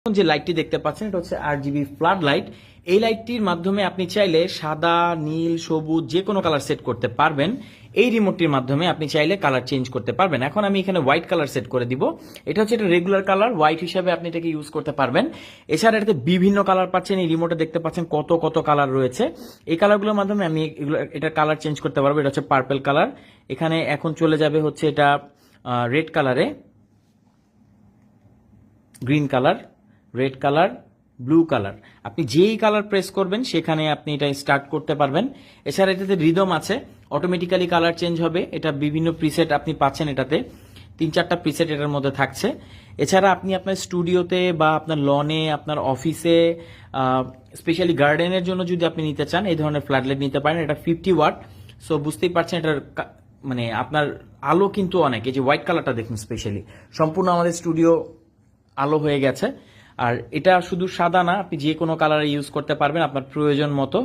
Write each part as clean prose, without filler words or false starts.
যে লাইটটি দেখতে পাচ্ছেন এটা হচ্ছে আরজিবি ফ্লাড লাইট। এই লাইটটির মাধ্যমে আপনি চাইলে সাদা, নীল, সবুজ যে কোনো কালার সেট করতে পারবেন। এই রিমোটটির মাধ্যমে আপনি চাইলে কালার চেঞ্জ করতে পারবেন। এখন আমি এখানে হোয়াইট কালার সেট করে দিব। এটা হচ্ছে এটা রেগুলার কালার, হোয়াইট হিসাবে আপনি এটাকে ইউজ করতে পারবেন। এছাড়া এটাতে বিভিন্ন কালার পাচ্ছেন। এই রিমোটে দেখতে পাচ্ছেন কত কত কালার রয়েছে। এই কালারগুলোর মাধ্যমে আমি এটা কালার চেঞ্জ করতে পারবো। এটা হচ্ছে পার্পল কালার, এখানে এখন চলে যাবে হচ্ছে এটা রেড কালারে, green colour, red colour, blue colour. আপনি যেই কালার প্রেস করবেন সেখানে আপনি এটা স্টার্ট করতে পারবেন। এছাড়া এটাতে রিদম আছে, অটোমেটিক্যালি কালার চেঞ্জ হবে। এটা বিভিন্ন প্রিসেট আপনি পাচ্ছেন, এটাতে 3-4টা প্রিসেট এটার মধ্যে থাকছে। এছাড়া আপনি আপনার স্টুডিওতে বা আপনার লনে, আপনার অফিসে, স্পেশালি গার্ডেনের জন্য যদি আপনি নিতে চান এই ধরনের ফ্ল্যাট লাইট নিতে পারেন। এটা 50 ওয়াট। সো বুঝতেই পারছেন এটার মানে আপনার আলো কিন্তু অনেক। এই যে হোয়াইট কালারটা দেখুন, স্পেশালি সম্পূর্ণ আমাদের স্টুডিও আলো হয়ে গেছে। আর এটা শুধু সাদা না, আপনি যে কোনো কালার ইউজ করতে পারবেন আপনার প্রয়োজন মতো।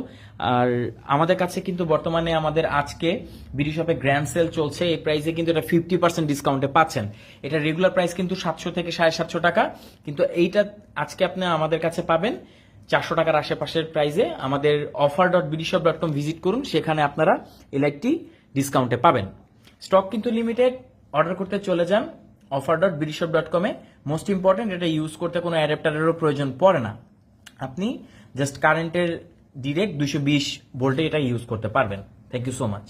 আর আমাদের কাছে কিন্তু বর্তমানে আমাদের আজকে বিডি শপে গ্র্যান্ড সেল চলছে। এই প্রাইসে কিন্তু এটা 50% ডিসকাউন্টে পাচ্ছেন। এটা রেগুলার প্রাইস কিন্তু 700 থেকে 750 টাকা, কিন্তু এইটা আজকে আপনি আমাদের কাছে পাবেন 400 টাকার আশেপাশের প্রাইসে। আমাদের offer.bdshop.com ভিজিট করুন, সেখানে আপনারা এই লাইটটি ডিসকাউন্টে পাবেন। স্টক কিন্তু লিমিটেড, অর্ডার করতে চলে যান offer.bdshop.com এ। মোস্ট ইম্পর্টেন্ট, এটা ইউজ করতে কোনো অ্যাডাপ্টারেরও প্রয়োজন পড়ে না। আপনি জাস্ট কারেন্টের ডিরেক্ট 220 ভোল্টে এটা ইউজ করতে পারবেন। Thank you so much.